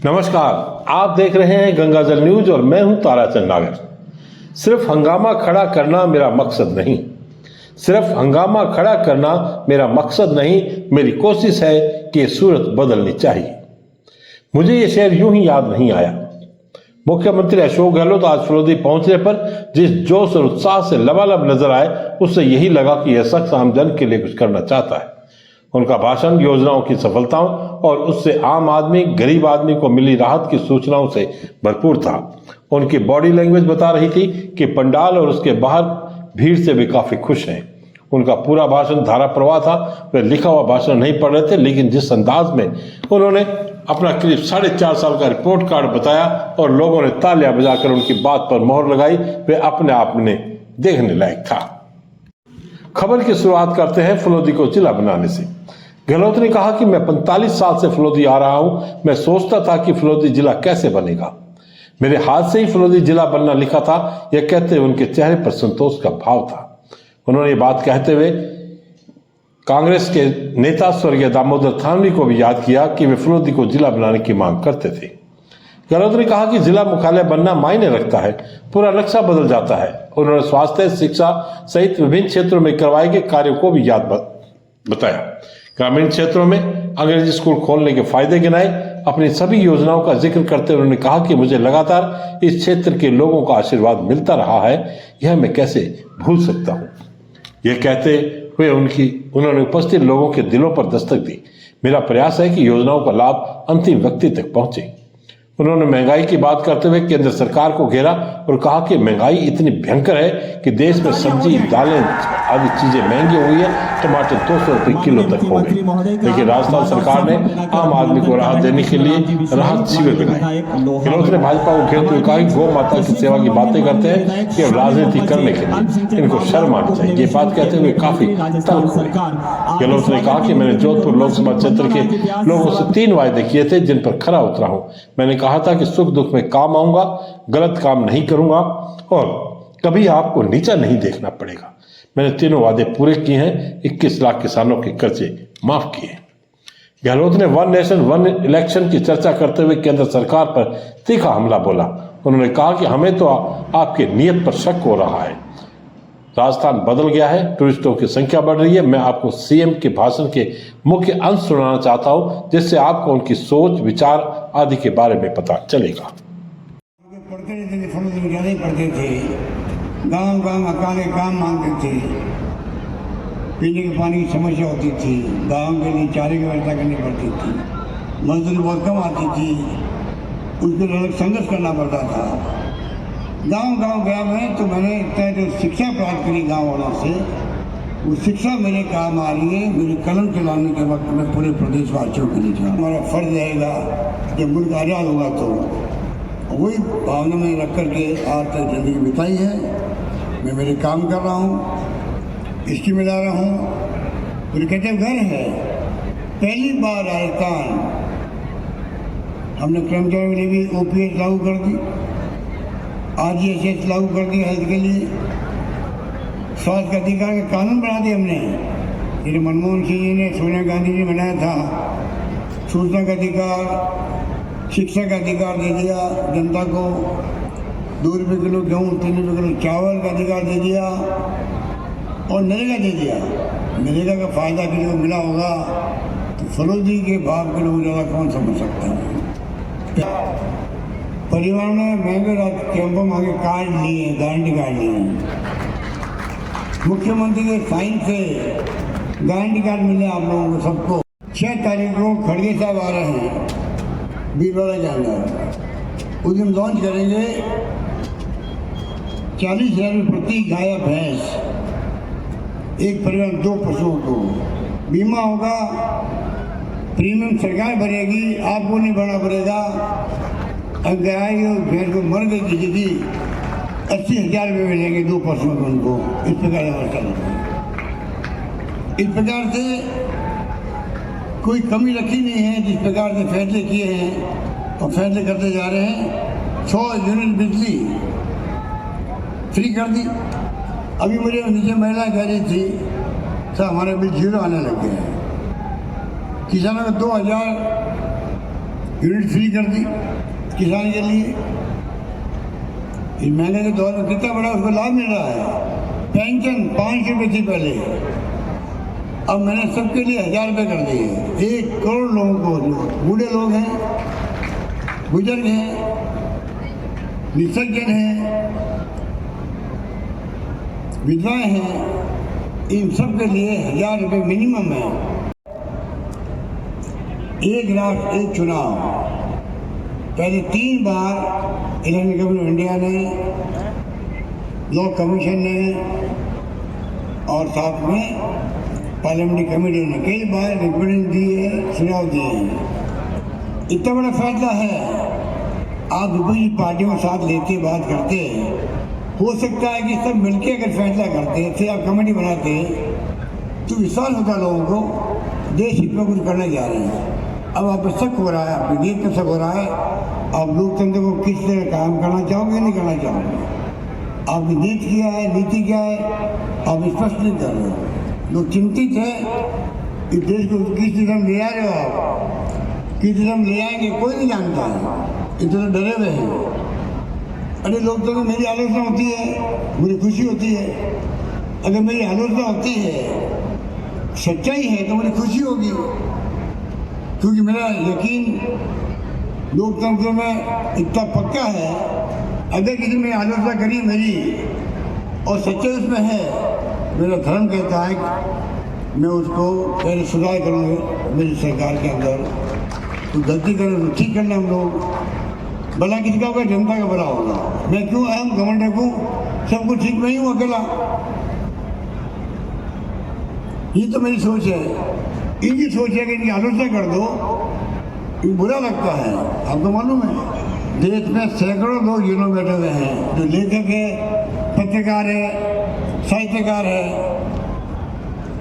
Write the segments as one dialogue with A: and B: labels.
A: नमस्कार, आप देख रहे हैं गंगाजल न्यूज और मैं हूं ताराचंद नागर। सिर्फ हंगामा खड़ा करना मेरा मकसद नहीं, मेरी कोशिश है कि ये सूरत बदलनी चाहिए। मुझे ये शेर यूं ही याद नहीं आया। मुख्यमंत्री अशोक गहलोत आज फलोदी पहुंचने पर जिस जोश और उत्साह से लबालब नजर आए, उससे यही लगा कि यह शख्स आम जन के लिए कुछ करना चाहता है। उनका भाषण योजनाओं की सफलताओं और उससे आम आदमी, गरीब आदमी को मिली राहत की सूचनाओं से भरपूर था। उनकी बॉडी लैंग्वेज बता रही थी कि पंडाल और उसके बाहर भीड़ से भी काफी खुश हैं। उनका पूरा भाषण धारा प्रवाह था। वे लिखा हुआ भाषण नहीं पढ़ रहे थे, लेकिन जिस अंदाज में उन्होंने अपना करीब 4.5 साल का रिपोर्ट कार्ड बताया और लोगों ने तालियां बजाकर उनकी बात पर मोहर लगाई, वे अपने आप में देखने लायक था। खबर की शुरुआत करते हैं फलोदी को जिला बनाने से। गहलोत ने कहा कि मैं 45 साल से फलोदी आ रहा हूं। मैं सोचता था कि फलोदी जिला कैसे बनेगा। मेरे हाथ से ही फलोदी जिला बनना लिखा था। यह कहते हुए उनके चेहरे पर संतोष का भाव था। उन्होंने ये बात कहते हुए कांग्रेस के नेता स्वर्गीय दामोदर थानवी को भी याद किया कि वे फलोदी को जिला बनाने की मांग करते थे। गहलोत ने कहा कि जिला मुख्यालय बनना मायने रखता है, पूरा नक्शा बदल जाता है। उन्होंने स्वास्थ्य, शिक्षा सहित विभिन्न क्षेत्रों में करवाए गए कार्यों को भी याद बताया। ग्रामीण क्षेत्रों में अंग्रेजी स्कूल खोलने के फायदे गिनाए। अपनी सभी योजनाओं का जिक्र करते हुए उन्होंने कहा कि मुझे लगातार इस क्षेत्र के लोगों का आशीर्वाद मिलता रहा है, यह मैं कैसे भूल सकता हूँ। यह कहते हुए उन्होंने उपस्थित लोगों के दिलों पर दस्तक दी। मेरा प्रयास है कि योजनाओं का लाभ अंतिम व्यक्ति तक पहुंचे। उन्होंने महंगाई की बात करते हुए केंद्र सरकार को घेरा और कहा कि महंगाई इतनी भयंकर है कि देश में सब्जी, दालें आदि चीजें महंगी हुई है। टमाटर 200 रुपये किलो तक हो गए। लेकिन राजस्थान सरकार ने आम आदमी को राहत देने के लिए राहत शिविर बनाए। गहलोत ने भाजपा को घेरते हुए कहा कि गौ माता की सेवा की बातें करते हैं कि अब राजनीति करने के लिए इनको शर्म आनी चाहिए। ये बात कहते हुए काफी तल्ख हुए। गहलोत ने कहा कि मैंने जोधपुर लोकसभा क्षेत्र के लोगों से 3 वायदे किए थे, जिन पर खरा उतरा हूं। मैंने कहा था कि सुख दुख में काम आऊंगा, गलत काम नहीं करूंगा और कभी आपको नीचा नहीं देखना पड़ेगा। मैंने 3 वादे पूरे किए हैं। 21 लाख किसानों के कर्जे माफ किए। गहलोत ने 1 नेशन 1 इलेक्शन की चर्चा करते हुए केंद्र सरकार पर तीखा हमला बोला। उन्होंने कहा कि हमें तो आपके नियत पर शक हो रहा है। राजस्थान बदल गया है, टूरिस्टों की संख्या बढ़ रही है। मैं आपको सीएम के भाषण के मुख्य अंश सुनाना चाहता हूं, जिससे आपको उनकी सोच, विचार आदि के बारे में पता चलेगा।
B: पढ़ते थे, ज़्यादा ही पढ़ते थे। गांव गांव अकाले काम मांगते थे। पीने के पानी की समस्या होती थी। गांव के लिए चारे की व्यवस्था करनी पड़ती थी। मजदूरी बहुत कम आती थी, उसके लिए अलग संघर्ष करना पड़ता था। गांव गांव गया मैं, तो मैंने इतना जो शिक्षा प्राप्त करी गांव वालों से, वो शिक्षा मेरे काम आ रही है। मेरे कलम चलाने के वक्त में पूरे प्रदेशवासियों के लिए हमारा फर्ज रहेगा, जब मुल्क आज़ाद होगा तो वही भावना में रख करके आज तक जिंदगी बिताई है। मैं मेरे काम कर रहा हूँ, स्कीम में ला रहा हूँ। मेरे कहते घर है। पहली बार राजस्थान हमने कर्मचारियों के लिए भी OPS लागू कर दी, RGSS लागू कर दिया हेल्थ के लिए। स्वास्थ्य का अधिकार का कानून बना दिया हमने, जिन्हें मनमोहन सिंह जी ने, सोनिया गांधी जी बनाया था। सूचना का अधिकार, शिक्षा का अधिकार दे दिया जनता को। 2 रुपये किलो गेहूँ, 3 रुपये किलो चावल का अधिकार दे दिया और नरेगा दे दिया। नरेगा का फायदा किसी को मिला होगा तो फलोदी के भाव के लोग ज़्यादा कौन समझ सकता है। परिवार ने महंगे कैंपों में आगे कार्ड लिए, गारंटी कार्ड लिए। मुख्यमंत्री के साइन से गारंटी कार्ड मिले आप लोगों को सबको। 6 तारीख को खड़गे साहब आ रहे हैं बीरवाड़ा के अंदर। उस दिन लॉन्च करेंगे 40,000 रुपये प्रति गाय या भैंस, एक परिवार 2 पशुओं को बीमा होगा। प्रीमियम सरकार भरेगी, आपको नहीं भरना पड़ेगा। अगर गाय और भैंस को मर गई किसी की, 80,000 रुपये मिलेंगे 2 पशुओं को उनको। इस प्रकार व्यवस्था, इस प्रकार से कोई कमी रखी नहीं है। जिस प्रकार से फैसले किए हैं और फैसले करते जा रहे हैं। 100 यूनिट बिजली फ्री कर दी। अभी मुझे नीचे महिला कह रही थी, सर हमारे बिल 0 आने लग गए हैं। किसानों को 2,000 यूनिट फ्री कर दी किसान के लिए। इस महंगे के दौर में कितना बड़ा उसको लाभ मिल रहा है। पेंशन 500 रुपये थी पहले, अब मैंने सबके लिए 1000 रुपये कर दिए। 1 करोड़ लोगों को, जो बूढ़े लोग हैं, बुजुर्ग हैं, निसज्जन हैं, विधवाएं हैं, इन सब के लिए 1000 रुपये मिनिमम है। एक राष्ट्र एक चुनाव, पहले 3 बार इलेक्शन कमीशन ऑफ इंडिया ने, लॉ कमीशन ने और साथ में पार्लियामेंट्री कमेटी ने कई बार रिप्रेजेंट दिए, सुझाव दिए हैं। इतना बड़ा फैसला है, आप विपक्षी पार्टियों के साथ लेते बात करते, हो सकता है कि सब मिलके अगर फैसला करते थे, आप कमेटी बनाते तो विश्वास होता लोगों को देश हित में कुछ करने जा रहे हैं। अब आप पर शक हो रहा है, आपकी नीयत पर शक हो रहा है, आप लोकतंत्र को किस तरह काम करना चाहोगे नहीं करना चाहोगे, आपकी नीति क्या है, नीति क्या है, आप स्पष्ट नहीं कर रहे हो। लोग चिंतित है कि देश को किस तरह ले आ रहे हो, आप किस तरह ले आएंगे कोई नहीं जानता है, इतने डरे हुए हैं। अरे लोकतंत्र में मेरी आलोचना होती है, मुझे खुशी होती है। अगर मेरी आलोचना होती है, सच्चाई है, तो मुझे खुशी होगी, क्योंकि मेरा यकीन लोकतंत्र में इतना पक्का है। अगर किसी ने आलोचना करी मेरी और सच्चाई उसमें है, मेरा धर्म कहता है कि मैं उसको पहले सुधार करूँगा। मेरी सरकार के अंदर तो गलती करें तो ठीक करना, हम लोग भला किसका होगा, जनता का भला होगा। मैं क्यों अहम घमंड रखूं, सब कुछ ठीक नहीं हूँ अकेला। ये तो मेरी सोच है। इनकी सोच है कि इनकी आलोचना कर दो, ये बुरा लगता है। आपको मालूम है देश में सैकड़ों लोग यूनो बैठे हुए हैं, जो लेखक है, पत्रकार है, साहित्यकार है,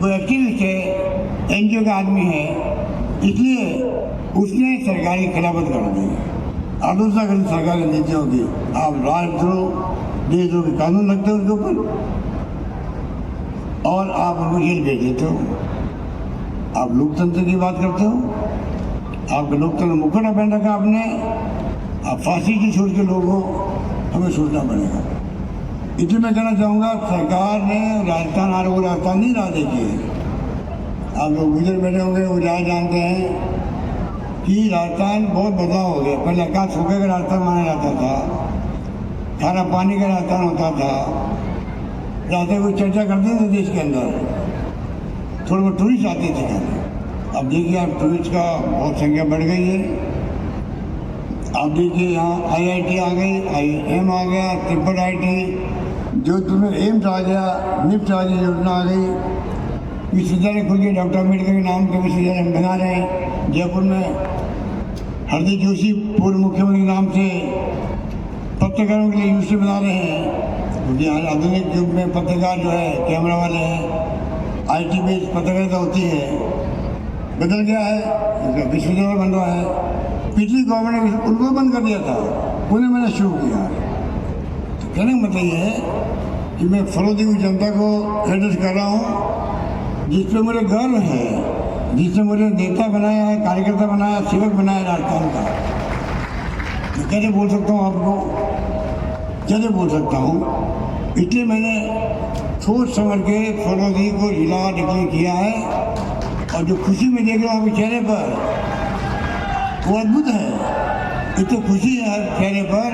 B: कोई एक्टिविस्ट है, NGO का आदमी है, इसलिए उसने सरकार की खिलाफत कर दी, आलोचना करी सरकार की नीतियों की। आप राष्ट्रद्रोह, देशद्रोह के कानून लगते हो उसके ऊपर और आप उनको जेल भेज देते हो। आप लोकतंत्र की बात करते हो, आपका लोकतंत्र मुखड़ा पहन रखा आपने, आप फांसी की सोच के लोग हो, हमें सोचना पड़ेगा। इसलिए मैं कहना चाहूँगा, सरकार ने राजस्थान आ रहे, वो राजस्थान नहीं राह देखी है। आप लोग गुजर बैठे होंगे, वो जहाँ जानते हैं कि राजस्थान बहुत बदलाव हो गया। पहले आकाश सूखे का राजस्थान माना जाता था, खारा पानी का राजस्थान होता था, रास्ते कोई चर्चा करते थे देश के अंदर, थोड़े बहुत टूरिस्ट आते थे। अब देखिए, आप टूरिस्ट का बहुत संख्या बढ़ गई है। आप देखिए, यहाँ IIT आ गई, IIM आ गया, त्रिपुर IT, जोधपुर में एम्स आ गया, निफ्ट आ गई, योजना आ गई, विश्वविद्यालय खुल गए, डॉक्टर अम्बेडकर के नाम के विश्वविद्यालय हम बना रहे हैं। जयपुर में हरदीप जोशी पूर्व मुख्यमंत्री के नाम से पत्रकारों के लिए यूनिवर्सिटी बना रहे हैं, क्योंकि आज आधुनिक युग में पत्रकार जो है कैमरा वाले हैं, IT बेस्ड पत्रकारिता होती है। बदल गया है, उनका विश्वविद्यालय बन रहा है। पिछली गवर्नमेंट ने उनको बंद कर दिया था, उन्हें मैंने शुरू किया। तो कहने का मतलब ये है कि मैं फरोदी की जनता को एड्रेस कर रहा हूँ, जिस पर मुझे गर्व है, जिसने मुझे नेता बनाया है, कार्यकर्ता बनाया, सेवक बनाया राजस्थान का। मैं कैसे बोल सकता हूँ आपको, कैसे बोल सकता हूँ? इसलिए मैंने सोच समझ के फरोदी को जिला डिक्लेयर किया है। और जो खुशी में देख रहा हूँ आपके चेहरे पर, वो अद्भुत है। इतनी खुशी है हर चेहरे पर,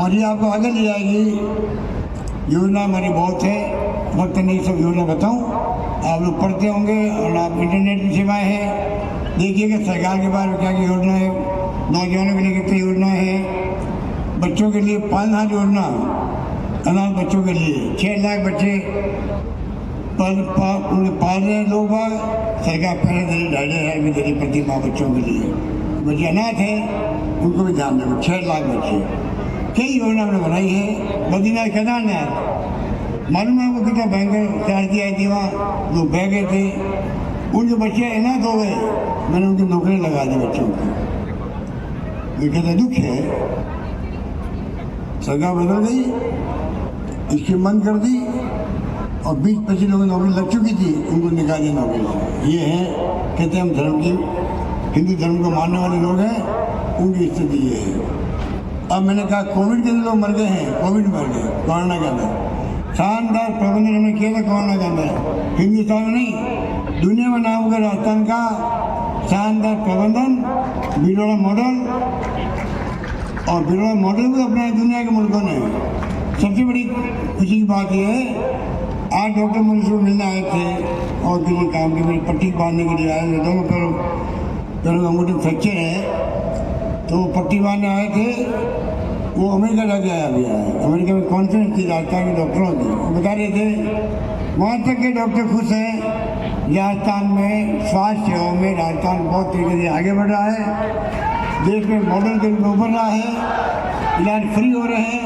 B: और ये आपको आगे ले जाएगी। योजना हमारी बहुत है, वक्त नहीं सब योजना बताऊँ। आप लोग पढ़ते होंगे और आप इंटरनेट की सेवाएँ हैं, देखिएगा सरकार के बारे में क्या क्या योजना है। नौजवानों के लिए कितनी योजनाएँ हैं, बच्चों के लिए 5,000 योजना, अनाथ बच्चों के लिए 6 लाख बच्चे पाल रहे हैं लोग। सरकार पहले दे रही 2,500 में दे रही प्रति माँ बच्चों के लिए। बच्चे अनाथ हैं, उनको भी ध्यान देंगे। 6 लाख बच्चे, कई योजना हमने बनाई है। बद्रीनाथ केदारनाथ, मालूम है आपको कितना भयंकर त्रासदी आई थी, वहाँ लोग बह गए थे, उनके बच्चे अनाथ हो गए, मैंने उनकी नौकरी लगा दी बच्चों की। ये कहते दुख है, सरकार बदल गई, इसकी मन कर दी, और 20-25 लोगों की नौकरी लग चुकी थी, उनको निकाल दिया नौकरी से। ये है, कहते हैं हम धर्म की, हिंदू धर्म को मानने वाले लोग हैं, उनकी स्थिति ये है। अब मैंने कहा कोविड के अंदर लोग मर गए हैं, कोविड मर गए कोरोना के अंदर, शानदार प्रबंधन हमने किया था कोरोना के अंदर, हिंदुस्तान में नहीं दुनिया में नाम होगा राजस्थान का शानदार प्रबंधन, बिरला मॉडल, और बिरला मॉडल भी अपने दुनिया के मुल्कों ने। सबसे बड़ी खुशी की बात यह है, आज डॉक्टर मुझसे मिलने आए थे और किसी काम की मेरी पट्टी बांधने के लिए आए थे, दोनों पैरों में अंगूठे फ्रैक्चर है, तो पट्टी बांधने आए थे। वो अमेरिका जाके आया भी है, अमेरिका में कॉन्फ्रेंस थी राजस्थान के डॉक्टरों की, वो बता रहे थे वहाँ तक के डॉक्टर खुश हैं राजस्थान में स्वास्थ्य सेवाओं में राजस्थान बहुत तेजी से आगे बढ़ रहा है, देश में मॉडल के रूप में उभर रहा है, इलाज फ्री हो रहे हैं,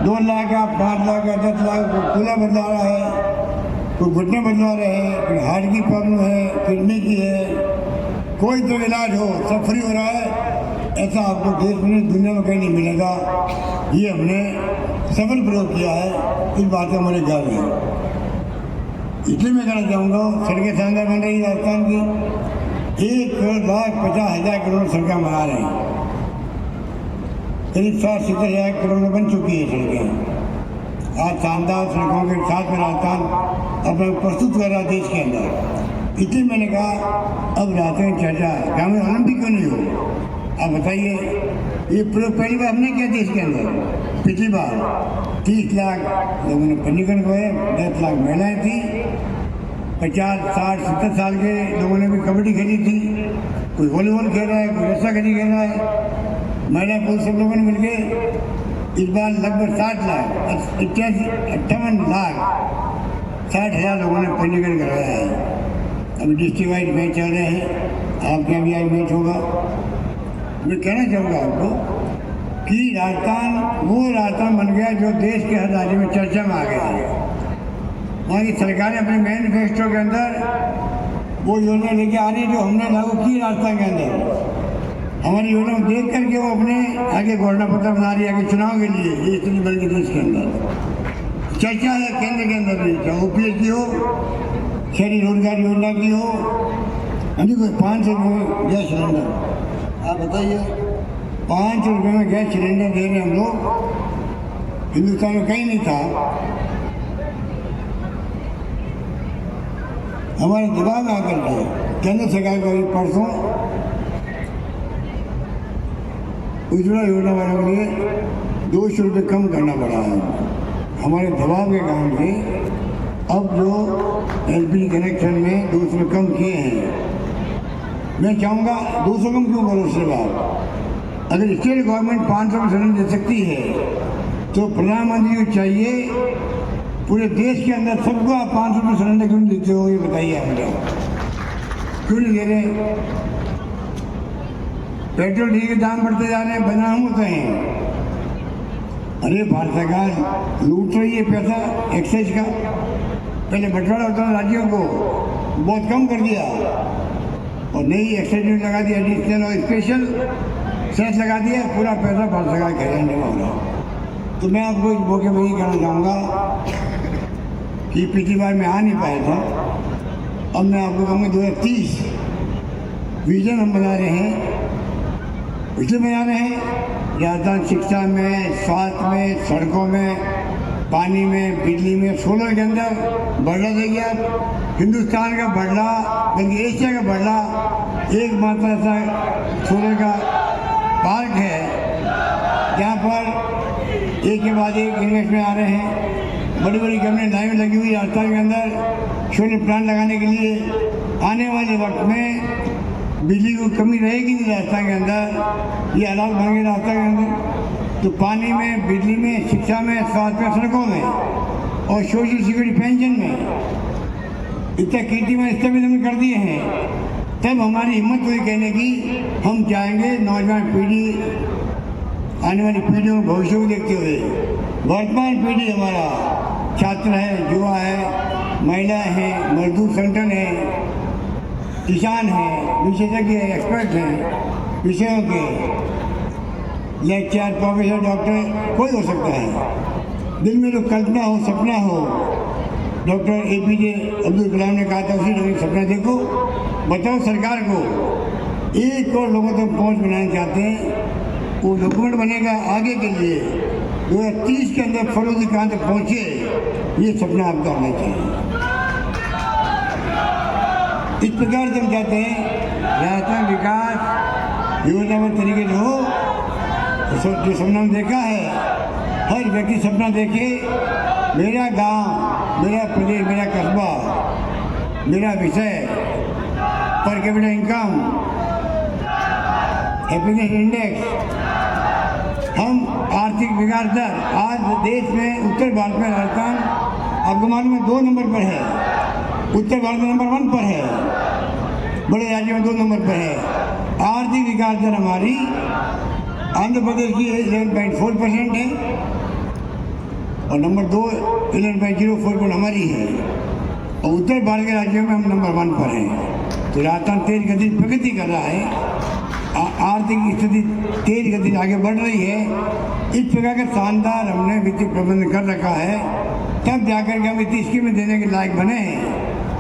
B: 2 लाख का 5 लाख का 10 लाख को कूला बदला रहा है, कोई घुटने बदला रहे हैं, कोई हार्ट की प्रॉब्लम है, किडनी की है, कोई तो इलाज हो सब फ्री हो रहा है। ऐसा आपको देश में दुनिया में कहीं नहीं मिलेगा। ये हमने सफल प्रयोग किया है, इस बात का हमारे ख्याल है। इसलिए मैं कहना चाहूँगा सड़कें शानदार बन रही राजस्थान की, 1,50,000 करोड़ सड़कें बना रहे हैं, करीब 60-70,000 करोड़ में बन चुकी है सड़कें। आज शानदार सड़कों के साथ में राजस्थान अपना प्रस्तुत कर रहा है देश के अंदर। इसलिए मैंने कहा अब राजस्थान चर्चा ग्रामीण ओलंपिक क्यों नहीं हो। आप बताइए, ये प्रयोग पहली बार हमने किया देश के अंदर। पिछली बार 30 लाख लोगों ने पंजीकरण हुए, 10 लाख महिलाएं थी, 50, 60, 70 साल के लोगों ने भी कबड्डी खेली थी, कोई वॉलीबॉल खेल रहा है, कोई रस्साकशी खेल रहा है, महिला पुरुष सब लोगों ने मिलकर इस बार लगभग 60 लाख 58 लाख 60,000 लोगों ने पंजीकरण करवाया है। अभी डिस्ट्रिक्ट वाइज मैच चल रहे हैं, आपके यहाँ भी आज मैच होगा। मैं कहना चाहूँगा आपको कि राजस्थान वो राजस्थान बन गया जो देश के हर राज्य में चर्चा में आ गया है। वहाँ की सरकारें अपने मैनिफेस्टो के अंदर वो योजना लेके आ रही है जो हमने लागू की राजस्थान के अंदर। हमारी योजना को देख करके वो अपने आगे घोषणा पत्र बना रही है आगे चुनाव के लिए, ये इतनी बल्कि देश के अंदर चर्चा है, केंद्र के अंदर भी, चाहे OPS की हो, शहरी रोजगार योजना की हो, यानी कोई 500 रुपये गैस सिलेंडर। आप बताइए, 500 रुपये में गैस सिलेंडर दे रहे हम लोग, हिंदुस्तान में कहीं नहीं था। हमारे दिमाग में आकर के केंद्र सरकार को अभी परसों उज्ज्वला योजना वालों के लिए 200 रुपये कम करना पड़ा है। हमारे दबाव के कारण से अब जो LPG कनेक्शन में 200 रुपये कम किए हैं, मैं चाहूँगा 200 कम क्यों करो। उसके बाद अगर स्टेट गवर्नमेंट 500 में सिलेंडर दे सकती है तो प्रधानमंत्री को चाहिए पूरे देश के अंदर सबको आप 500 में सिलेंडर क्यों देते हो, ये बताइए आप मुझे, क्यों नहीं दे रहे। पेट्रोल डीजल के दाम बढ़ते जा रहे हैं, बदनाम होते हैं। अरे भारत सरकार लूट रही है पैसा एक्साइज का, पहले बंटवारा होता था राज्यों को, बहुत कम कर दिया और नई एक्साइज ड्यूटी लगा दिया, एडिशनल और स्पेशल सेस लगा दिया, पूरा पैसा भारत सरकार खजाने में हो रहा। तो मैं आपको इस मौके पर यही कहना चाहूँगा कि पिछली बार मैं आ नहीं पाया था, अब मैं आपको कहूँगा 2030 विजन हम बना रहे हैं। इसलिए बना रहे हैं राजस्थान शिक्षा में, स्वास्थ्य में, सड़कों में, पानी में, बिजली में, सोलर के अंदर बढ़ला देंगे आप। हिंदुस्तान का बढ़ला बल्कि एशिया का बढ़ला एकमात्र ऐसा सोलर का पार्क है जहाँ पर एक के बाद एक इन्वेस्टमेंट आ रहे हैं। बड़ी बड़ी कंपनी लाइन लगी हुई राजस्थान के अंदर सोलर प्लांट लगाने के लिए। आने वाले वक्त में बिजली की कमी रहेगी नहीं राजस्थान के अंदर, ये हालात बन गए राजस्थान के अंदर। तो पानी में, बिजली में, शिक्षा में, स्वास्थ्य में, सड़कों में और सोशल सिक्योरिटी पेंशन में इतना कीर्तिमान स्तर भी हमने कर दिए हैं। तब हमारी हिम्मत हुई कहने की हम चाहेंगे नौजवान पीढ़ी, आने वाली पीढ़ियों के भविष्य को देखते हुए, वर्तमान पीढ़ी हमारा छात्र है, युवा है, महिलाएं हैं, मजदूर संगठन है, किसान हैं, विशेषज्ञ हैं, एक्सपर्ट हैं, विषयों के लेक्चर, प्रोफेसर, डॉक्टर कोई हो सकता है। दिल में जो कल्पना हो, सपना हो, डॉक्टर APJ अब्दुल कलाम ने कहा था उसी ढंग सपना देखो, बताओ सरकार को 1 करोड़ लोगों तक पहुंच बनाना चाहते हैं। वो डॉक्यूमेंट बनेगा आगे के लिए 2030 के अंदर फरोजी कहाँ तक पहुँचे, ये सपना आप करना चाहिए। इस प्रकार से हम चाहते हैं राजस्थान विकास योजनाबद्ध तरीके से हो। जो सपना हमने देखा है, हर व्यक्ति सपना देखे मेरा गांव, मेरा प्रदेश, मेरा कस्बा, मेरा विषय, per capita income, happiness index, हम आर्थिक विकास दर। आज देश में उत्तर भारत में राजस्थान आपको मालूम है 2 नंबर पर है। उत्तर भारत में नंबर 1 पर है, बड़े राज्यों में 2 नंबर पर है। आर्थिक विकास दर हमारी आंध्र प्रदेश की 11.4% है और नंबर 2 11.04% हमारी है। और उत्तर भारत के राज्यों में हम नंबर 1 पर हैं। तो राजस्थान तेज गति से प्रगति कर रहा है, आर्थिक स्थिति तेज गति से आगे बढ़ रही है। इस प्रकार का शानदार हमने वित्तीय प्रबंधन कर रखा है, तब जाकर के हम वित्तीय स्कीमें देने के लायक बने हैं।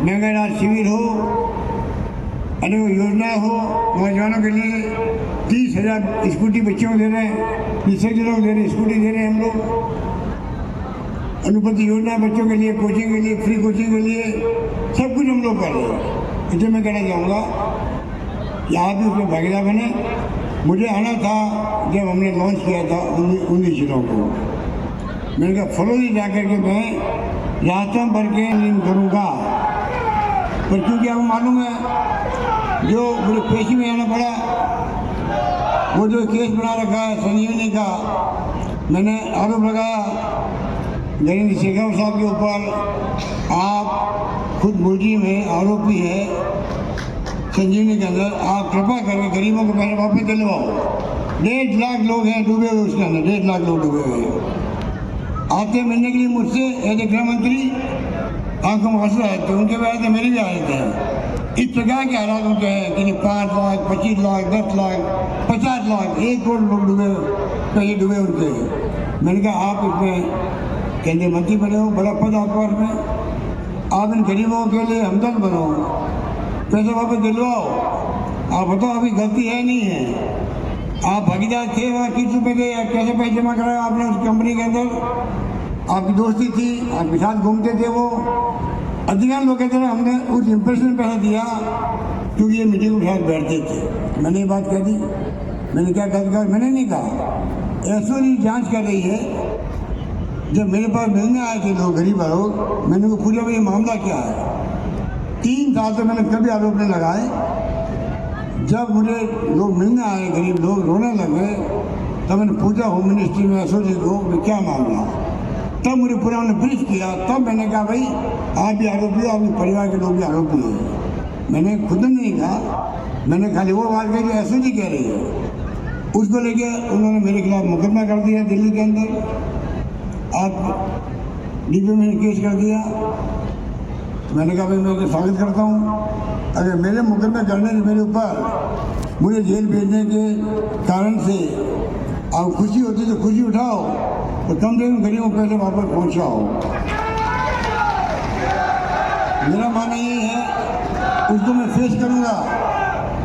B: महंगाई राहत शिविर हो, अनेक योजनाएं हो, नौजवानों के लिए 30,000 स्कूटी बच्चों को दे रहे हैं, लोग दे रहे हैं, स्कूटी दे रहे हैं हम लोग। अनुपति योजना बच्चों के लिए, कोचिंग के लिए, फ्री कोचिंग के लिए, सब कुछ हम लोग कर रहे हैं। इसलिए मैं कहना चाहूँगा कि आप भी उसमें भागीदार बने। मुझे आना था जब हमने लॉन्च किया था 19 जिलों को। मैंने कहा फरोजी जाकर के मैं राजस्थान भर के लिंक करूँगा, पर क्योंकि आपको मालूम है जो मुझे पेशी में आना पड़ा, वो जो केस बना रखा है संजीवनी का, मैंने आरोप लगाया नरेंद्र शेखावत साहब के ऊपर। आप खुद मुलजिम है, आरोपी है संजीवनी के अंदर। आप कृपा करके गरीबों को पैसे वापस दिलवाओ। 1.5 लाख लोग हैं डूबे हुए उसके अंदर, 1.5 लाख लोग डूबे हुए हैं। आते मिलने के लिए मुझसे एज ए गृह मंत्री, आपको मसला है तो उनके वजह से मेरी भी हालत है। इस प्रकार के हालात होते हैं कि 5 लाख, 25 लाख, 10 लाख, 50 लाख, 1 करोड़ लोग डूबे, पैसे डूबे उनके। मैंने कहा आप इसमें केंद्रीय मंत्री बने हो, बड़ा पद आपको में, आप इन गरीबों के लिए हमदर्द बनो, पैसे वापस दिलवाओ। आप बताओ अभी गलती है नहीं है, आप भागीदार थे वहाँ, किस रुपये थे, कैसे पैसे जमा कराए आपने उस कंपनी के अंदर, आपकी दोस्ती थी, आपके साथ घूमते थे वो। अधिकांश लोग कहते हैं हमने उस इम्प्रेशन में पैसा दिया क्योंकि ये मीटिंग के साथ बैठते थे। मैंने ये बात कह दी, मैंने क्या कहा, मैंने नहीं कहा। एसओजी जांच कर रही है। जब मेरे पास मिलने आए थे लोग, गरीब लोग, मैंने उनको पूछा भाई ये मामला क्या है। 3 साल से मैंने कभी आरोप नहीं लगाए। जब मुझे लोग मिलने आए, गरीब लोग रोने लगे, तब मैंने पूछा होम मिनिस्ट्री में एसओजी को क्या मामला। तब मुझे पूरा उन्होंने ब्रीफ किया। तब मैंने कहा भाई आप भी आरोपी हो, आपके परिवार के लोग भी आरोपी हैं। मैंने खुद नहीं कहा, मैंने खाली वो बात कही जो एसओजी कह रही है। उसको लेके उन्होंने मेरे खिलाफ मुकदमा कर दिया दिल्ली के अंदर। आप डीपी में केस कर दिया। मैंने कहा भाई मैं उसे स्वागत करता हूँ। अगर मेरे मुकदमे करने से मेरे ऊपर मुझे जेल भेजने के कारण से आप खुशी होती तो खुशी उठाओ, तो कम से कम गरीबों को पैसे वापस पहुँचाओ। मेरा मानना ये है, उसको मैं फेस करूँगा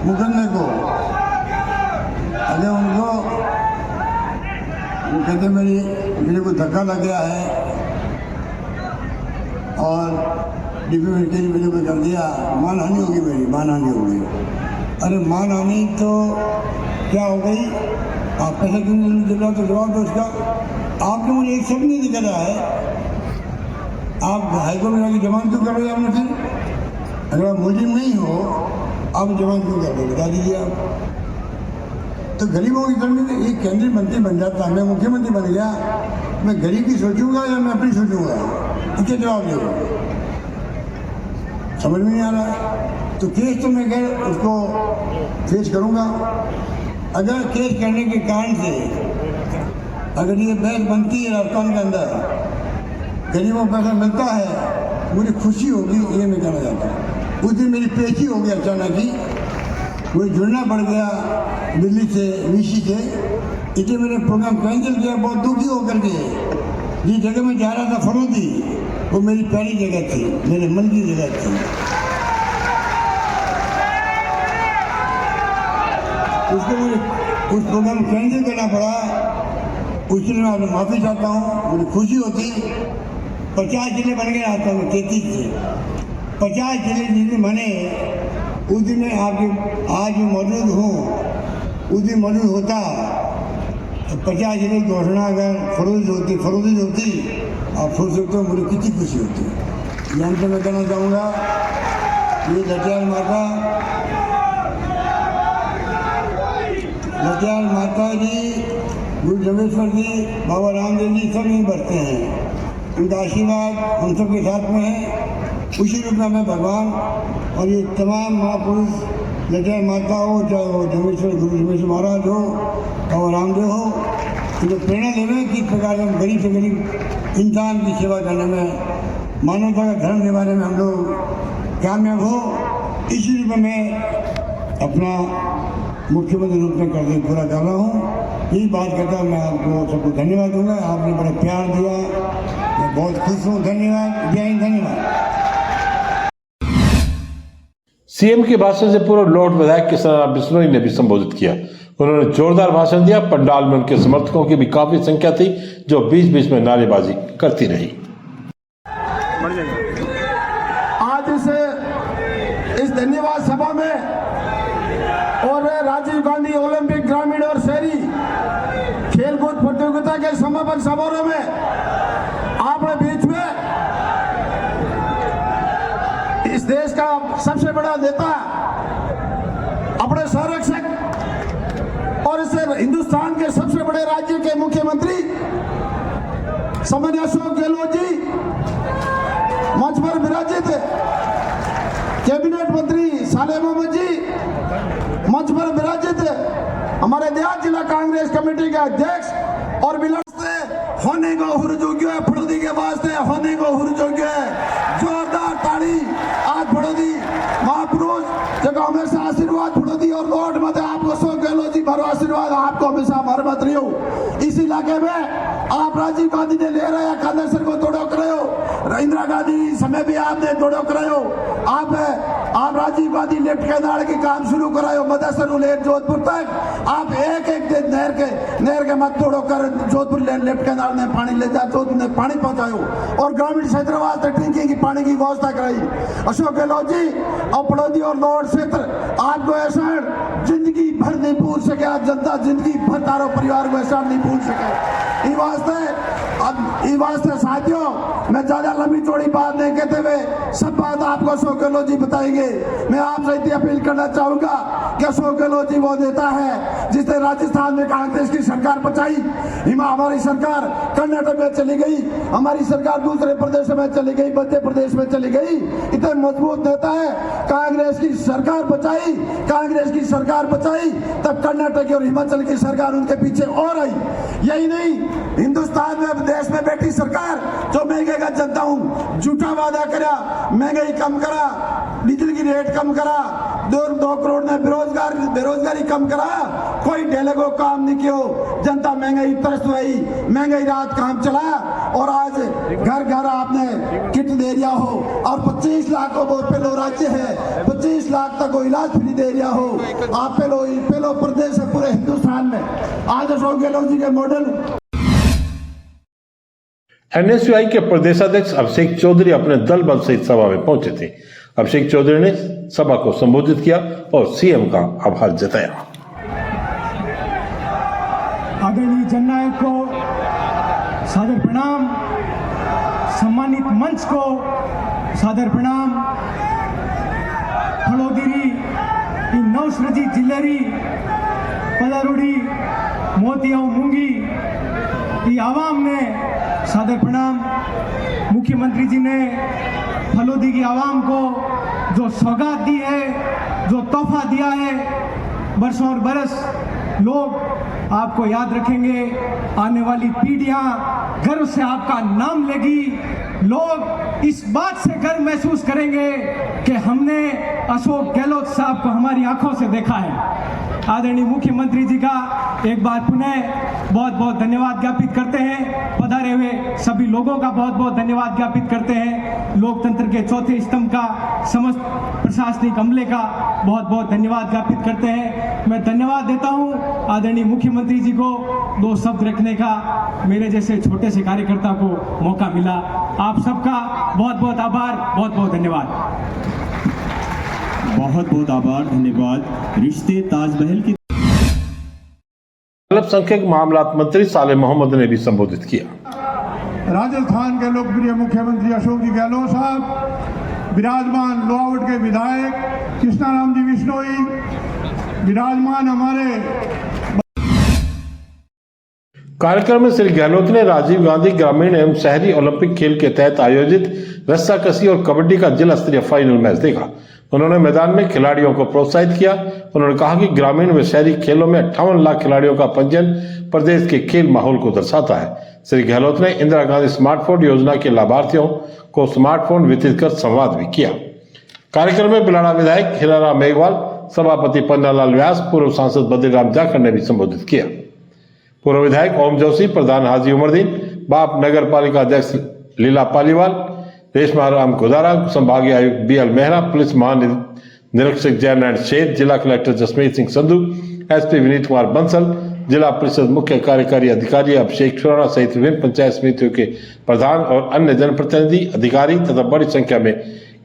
B: मुकदमे को। अगर उनको वो कहते मेरे को धक्का लग गया है और डीपी में केस मेरे को कर दिया, मानहानि होगी, मेरी मानहानि होगी। अरे मानहानि तो क्या हो गई, आप पैसा क्यों नहीं दिला, तो जवाब दो उसका। आपने मुझे एक शब्द नहीं दिखा रहा है। आप हाईकोर्ट में जाकर जमानत क्यों कर रहे हो आपने फिर? अगर आप मुलजिम नहीं हो, आप जमानत क्यों कर रहे हो, बता दीजिए आप। तो गरीबों की करने से एक केंद्रीय मंत्री बन जाता, मैं मुख्यमंत्री बन गया, मैं गरीब की सोचूंगा या मैं अपनी सोचूंगा, इसके जवाब दो। समझ में नहीं आ रहा है। तो केस तो मैं कह उसको फेस करूँगा। अगर केस करने के कारण से अगर ये बहस बनती है राजस्थान के अंदर, गरीबों को पैसा मिलता है, मुझे खुशी होगी, ये मैं कहना चाहता हूँ। उस दिन मेरी पेशी हो गई अचानक ही, मुझे जुड़ना पड़ गया दिल्ली से, वीसी से। इसलिए मैंने प्रोग्राम कैंसिल किया बहुत दुखी होकर के। जिस जगह में जा रहा था फरोजी, वो मेरी पहली जगह थी, मेरे मन की जगह थी। उसको मुझे उस प्रोग्राम कैंसिल करना पड़ा। उसके लिए मैं माफ़ी चाहता हूँ। मुझे खुशी होती 50 जिले बन गए आज तक 33 से 50 जिले जिस दिन बने उस दिन मैं आपके आज मौजूद हूँ। उस दिन मौजूद होता 50 जिले की घोषणा अगर फरोजी होती आप सोच सकते हो मुझे कितनी खुशी होती। यहाँ पे मैं कहना चाहूँगा ये लटियाल माता जी, गुरु जमेश्वर जी, बाबा रामदेव जी सब यहीं बसते हैं। उनका आशीर्वाद हम सब के साथ में है। उसी रूप में मैं भगवान और ये तमाम महापुरुष लटियाल माता हो, चाहे वो जमेश्वर गुरु जमेश्वर महाराज हो, बाबा रामदेव हो, उनको प्रेरणा दे रहे हैं कि इस प्रकार से हम गरीब से गरीब इंसान की सेवा करने में, मानवता का धर्म निभाने में हम लोग कामयाब हो। इसी रूप में मैं अपना मुख्यमंत्री रूप में करके पूरा कर रहा हूँ। यही बात करता मैं आपको सबको धन्यवाद दूंगा। आपने बड़ा प्यार दिया, मैं बहुत खुश हूँ। धन्यवाद। जय हिंद। धन्यवाद।
A: सीएम के भाषण से पूर्व लॉर्ड विधायक किशन बिश्नोई ने भी संबोधित किया। उन्होंने जोरदार भाषण दिया। पंडाल में उनके समर्थकों की भी काफी संख्या थी जो बीच बीच में नारेबाजी करती रही।
C: आज इस धन्यवाद सभा में और राजीव गांधी ओलंपिक ग्रामीण और शहरी खेलकूद प्रतियोगिता के समापन समारोह में आपने बीच में इस देश का सबसे बड़ा नेता, अपने संरक्षक और इस हिंदुस्तान के सबसे बड़े राज्य के मुख्यमंत्री सम्माननीय अशोक गहलोत जी मंच पर विराजित, कैबिनेट मंत्री सालेह मोहम्मद जी मंच पर विराजित, हमारे देहात जिला कांग्रेस कमेटी के अध्यक्ष और बिलखते होने को हुरजोग्य है, फड़ोदी के वास्ते होने को हुरजोग्य है। जोरदार ताली आज फड़ोदी महापुरुष जगह हमेशा आशीर्वाद फड़ोदी और लॉर्ड मत आपको अशोक गहलोत जी भरो आशीर्वाद आपको हमेशा मरमत रही हो। इस इलाके में आप राजीव गांधी ने ले रहे हैं, कांदेसर को तोड़ो करे हो, इंदिरा गांधी समय भी आपने तोड़ो करे हो, आप राजीव गांधी लेफ्ट कैनाल के काम शुरू करायो, मदरसर लेट जोधपुर तक आप एक दिन नहर के मत तोड़ो कर जोधपुर लेफ्ट कैनाल ने पानी ले जा, जोधपुर ने पानी पहुंचायो और ग्रामीण क्षेत्र वास्ते ड्रिंकिंग की पानी की व्यवस्था कराई। अशोक गहलोत जी और पड़ोदी और लॉर्ड क्षेत्र आपको ऐसा जिंदगी भर नहीं भूल सके, जनता जिंदगी भर तारो परिवार को ऐसा नहीं भूल सके। इस वास्ते साथियों मैं ज्यादा लंबी चौड़ी बात नहीं कहते हुए सब बात आपको अशोक गहलोत जी बताएंगे। मैं आपसे इतनी अपील करना चाहूंगा कि अशोक गहलोत जी वो नेता है जिसने राजस्थान में कांग्रेस की सरकार बचाई, हमारी सरकार कर्नाटक में चली गई, हमारी सरकार दूसरे प्रदेश में चली गई, मध्य प्रदेश में चली गई। इतने मजबूत नेता है, कांग्रेस की सरकार बचाई, कांग्रेस की सरकार बचाई तब कर्नाटक और हिमाचल की सरकार उनके पीछे और आई। यही नहीं, हिंदुस्तान में देश में बैठी सरकार जो महंगे का जनता हूं झूठा वादा करा, महंगाई कम करा, डीजल की रेट कम करा, 2 करोड़ ने बेरोजगारी कम करा, कोई ढेले को काम नहीं किया, जनता महंगाई त्रस्त रही, महंगाई रात काम चला और आज घर घर आपने किट दे दिया हो और 25 लाख को वो पहलो राज्य है 25 लाख तक को इलाज फ्री दे दिया हो। आप पहलो प्रदेश है पूरे हिंदुस्तान में। आज अशोक गहलोत जी के मॉडल।
A: एनएसयूआई के प्रदेशाध्यक्ष अभिषेक चौधरी अपने दल बल सहित सभा में पहुंचे थे। अभिषेक चौधरी ने सभा को संबोधित किया और सीएम का आभार जताया।
D: आदरणीय जननायक को सादर प्रणाम, सम्मानित मंच को सादर प्रणाम, फलोदिरी नौसरजी जिलेरी पदारूढ़ी मोतिया मूंगी आवाम ने सादर प्रणाम। मुख्यमंत्री जी ने फलोदी की आवाम को जो सौगात दी है, जो तोहफा दिया है, बरसों और बरस लोग आपको याद रखेंगे, आने वाली पीढ़ियां गर्व से आपका नाम लेगी, लोग इस बात से गर्व महसूस करेंगे कि हमने अशोक गहलोत साहब को हमारी आंखों से देखा है। आदरणीय मुख्यमंत्री जी का एक बार पुनः बहुत बहुत धन्यवाद ज्ञापित करते हैं। पधारे हुए सभी लोगों का बहुत बहुत धन्यवाद ज्ञापित करते हैं। लोकतंत्र के चौथे स्तंभ का, समस्त प्रशासनिक अमले का बहुत बहुत धन्यवाद ज्ञापित करते हैं। मैं धन्यवाद देता हूं आदरणीय मुख्यमंत्री जी को, दो शब्द रखने का मेरे जैसे छोटे से कार्यकर्ता को मौका मिला। आप सबका बहुत बहुत आभार, बहुत बहुत धन्यवाद।
E: बहुत बहुत आभार, धन्यवाद। रिश्ते ताजमहल की
A: अल्पसंख्यक मामलात मंत्री साले मोहम्मद ने भी संबोधित किया।
F: राजस्थान के लोकप्रिय मुख्यमंत्री अशोक जी गहलोत साहब, विराजमान लोहावट के विधायक कृष्णाराम जी बिश्नोई, विराजमान हमारे
A: कार्यक्रम में श्री गहलोत ने राजीव गांधी ग्रामीण एवं शहरी ओलंपिक खेल के तहत आयोजित रस्साकसी और कबड्डी का जिला स्तरीय फाइनल मैच देखा। उन्होंने मैदान में खिलाड़ियों को प्रोत्साहित किया। उन्होंने कहा कि ग्रामीण व शहरी खेलों में 58 लाख खिलाड़ियों का पंजीयन प्रदेश के खेल माहौल को दर्शाता है। श्री गहलोत ने इंदिरा गांधी स्मार्टफोन योजना के लाभार्थियों को स्मार्टफोन वितरित कर संवाद भी किया। कार्यक्रम में बिलाड़ा विधायक हीराराम मेघवाल, सभापति पन्नालाल व्यास, पूर्व सांसद बद्रीराम जाखड़ ने भी संबोधित किया। पूर्व विधायक ओम जोशी, प्रधान हाजी उमरदीन, बाप नगर पालिका अध्यक्ष लीला पालीवाल, रेशमा राम गोदारा, संभागीय आयुक्त BL मेहरा, पुलिस महानिरीक्षक जयनारायण शेठ, जिला कलेक्टर जसमीत सिंह संधू, SP विनीत कुमार बंसल, जिला परिषद मुख्य कार्यकारी अधिकारी अभिषेक खुराना सहित विभिन्न पंचायत समितियों के प्रधान और अन्य जनप्रतिनिधि, अधिकारी तथा बड़ी संख्या में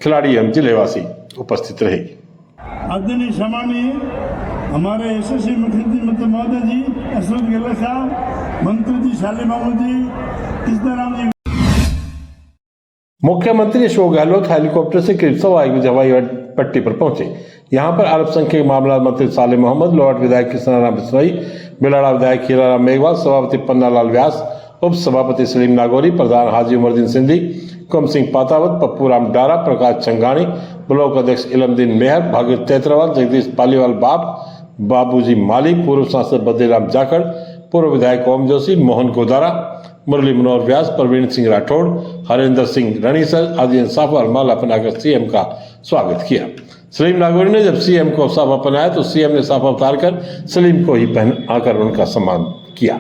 A: खिलाड़ी एवं जिलेवासी उपस्थित रहे।
F: आदरणीय सम्मानीय हमारे यशस्वी मुख्यमंत्री मतलब महोदय जी अशोक गहलोत साहब, मंत्री जी साले मोहम्मद जी, कृष्णाराम जी।
A: मुख्यमंत्री अशोक गहलोत हेलीकॉप्टर से करीब 1.15 बजे हवाई पट्टी पर पहुंचे। यहां पर अल्पसंख्यक मामला मंत्री साले मोहम्मद, लोहावट विधायक कृष्णाराम बिश्नोई, बिलाड़ा विधायक हीराराम मेघवाल, सभापति पन्नालाल व्यास, उप सभापति सलीम नागौरी, प्रधान हाजी उमरदीन सिंधी, कुम सिंह पातावत, पप्पू राम डारा, प्रकाश चंगानी, ब्लॉक अध्यक्ष इलमदीन मेहर, भागीरथ तेतरावाल, जगदीश पालीवाल बाबूजी माली, पूर्व सांसद बद्रीराम जाखड़, पूर्व विधायक ओम जोशी, मोहन गोदारा, मुरली मनोहर व्यास, प्रवीण सिंह राठौड़, हरेंद्र सिंह रणीसर आदि ने साफा और माला पहनाकर सीएम का स्वागत किया। सलीम नागौरी ने जब सीएम को साफा पहनाया तो सीएम ने साफा उतारकर सलीम को ही पहनाकर उनका सम्मान किया।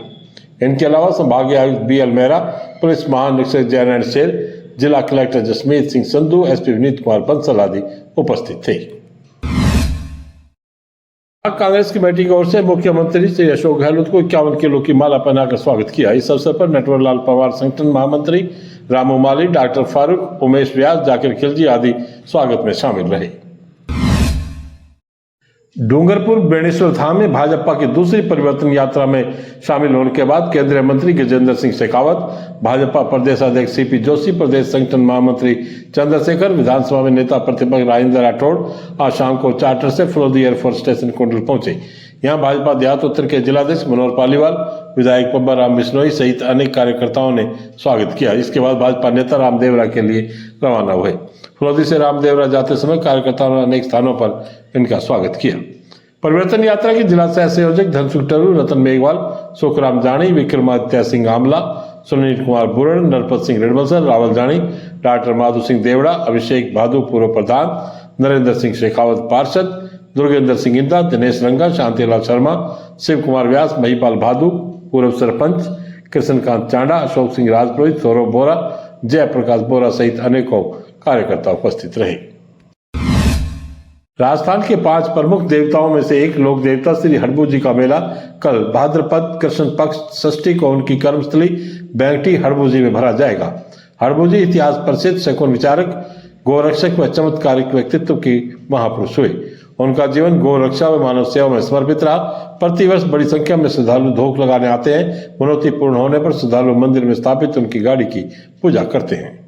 A: इनके अलावा संभागीय आयुक्त BL मेहरा, पुलिस महानिरीक्षक जयनारायण शेठ, जिला कलेक्टर जसमीत सिंह संधू, SP विनीत कुमार बंसल आदि उपस्थित थे। कांग्रेस कमेटी की ओर से मुख्यमंत्री श्री अशोक गहलोत को 51 किलो की माला पहनाकर स्वागत किया। इस अवसर पर नटवरलाल पवार संगठन महामंत्री रामू माली, डॉक्टर फारूक, उमेश व्यास, जाकिर खिलजी आदि स्वागत में शामिल रहे। डूंगरपुर बेणेश्वर धाम में भाजपा की दूसरी परिवर्तन यात्रा में शामिल होने के बाद केंद्रीय मंत्री गजेंद्र सिंह शेखावत, भाजपा प्रदेश अध्यक्ष CP जोशी, प्रदेश संगठन महामंत्री चंद्रशेखर, विधानसभा में नेता प्रतिपक्ष राजेंद्र राठौड़ आज शाम को चार्टर से फलोदी एयरफोर्स स्टेशन कुंडल पहुंचे। यहां भाजपा देहात उत्तर के जिलाध्यक्ष मनोहर पालीवाल, विधायक पब्बा राम बिश्नोई सहित अनेक कार्यकर्ताओं ने स्वागत किया। इसके बाद भाजपा नेता रामदेवरा के लिए रवाना हुए। फलोदी से रामदेवरा जाते समय कार्यकर्ताओं ने अनेक स्थानों पर इनका स्वागत किया। परिवर्तन यात्रा के जिला सह संयोजक धनसुख टरू, रतन मेघवाल, सुखराम जानी, विक्रमादित्य सिंह आमला, सुनील कुमार बुरण, नरपत सिंह रेडमलसर, रावल जानी, डॉक्टर माधु सिंह देवड़ा, अभिषेक भादु पूर्व प्रधान, नरेंद्र सिंह शेखावत पार्षद, दुर्गेंद्र सिंह इंदा, दिनेश रंगा, शांतिलाल शर्मा, शिव कुमार व्यास, महिपाल भादु पूर्व सरपंच, कृष्णकांत चांडा, अशोक सिंह राजपुरोहित, सौरभ बोरा, जयप्रकाश बोरा सहित अनेकों कार्यकर्ता उपस्थित रहे। राजस्थान के 5 प्रमुख देवताओं में से एक लोक देवता श्री हड़बू जी का मेला कल भाद्रपद कृष्ण पक्ष षष्ठी को उनकी कर्मस्थली बैंगटी हड़बू जी में भरा जाएगा। हड़बू जी इतिहास प्रसिद्ध शकुन विचारक, गोरक्षक व चमत्कारिक व्यक्तित्व के महापुरुष हुए। उनका जीवन गौ रक्षा व मानव सेवा में समर्पित रहा। प्रतिवर्ष बड़ी संख्या में श्रद्धालु धोख लगाने आते हैं। मनोती पूर्ण होने पर श्रद्धालु मंदिर में स्थापित उनकी गाड़ी की पूजा करते हैं।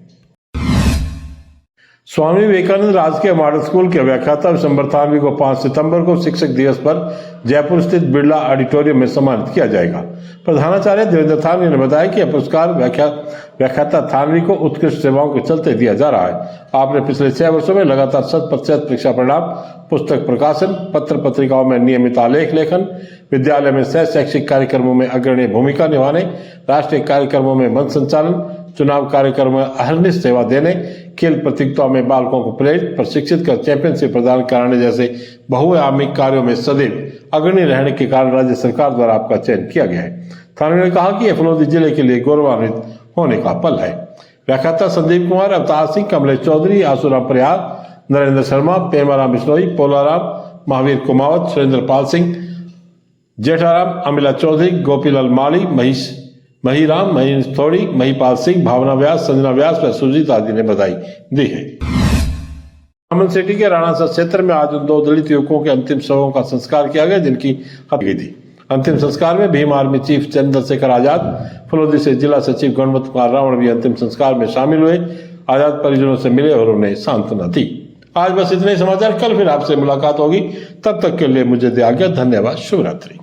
A: स्वामी विवेकानंद राजकीय मॉडल स्कूल के व्याख्याता विशंबर थानवी को 5 सितंबर को शिक्षक दिवस पर जयपुर स्थित बिरला ऑडिटोरियम में सम्मानित किया जाएगा। प्रधानाचार्य देवेंद्र थानवी ने बताया कि यह पुरस्कार व्याख्याता थानवी को उत्कृष्ट सेवाओं के चलते दिया जा रहा है। आपने पिछले 6 वर्षों में लगातार 100% परीक्षा परिणाम, पुस्तक प्रकाशन, पत्र पत्रिकाओं में नियमित आलेख लेखन, विद्यालय में सह शैक्षिक कार्यक्रमों में अग्रणी भूमिका निभाने, राष्ट्रीय कार्यक्रमों में मंच संचालन, चुनाव कार्यक्रमों में अहर्निश सेवा देने, खेल प्रतियोगिताओं में बालकों को प्रेरित प्रशिक्षित कर चैंपियनशिप प्रदान कराने जैसे बहुआयामिक कार्यों में सदैव अग्रणी रहने के कारण राज्य सरकार द्वारा आपका चयन किया गया है। थानवी ने कहा कि यह फलोदी जिले के लिए गौरवान्वित होने का पल है। व्याख्याता संदीप कुमार, अवतार सिंह, कमलेश चौधरी, आसूराम परिहार, नरेंद्र शर्मा, पेमाराम बिश्नोई, पोलाराम, महावीर कुमावत, सुरेंद्र पाल सिंह, जेठाराम, अमिला चौधरी, गोपीलाल माली, महीराम, महेश थोड़ी, महीपाल सिंह, भावना व्यास, संजना व्यास व सुजीत आदि ने बधाई दी है। अमन सिटी के राणासर क्षेत्र में आज उन 2 दलित युवकों के अंतिम शवों का संस्कार किया गया जिनकी हत्या की थी। अंतिम संस्कार में भीम आर्मी चीफ चंद्रशेखर आजाद, फलोदी से जिला सचिव गणपत कुमार रावण भी अंतिम संस्कार में शामिल हुए। आजाद परिजनों से मिले और उन्हें सांत्वना दी। आज बस इतने समाचार, कल फिर आपसे मुलाकात होगी। तब तक के लिए मुझे दे आज्ञा। धन्यवाद। शुभ रात्रि।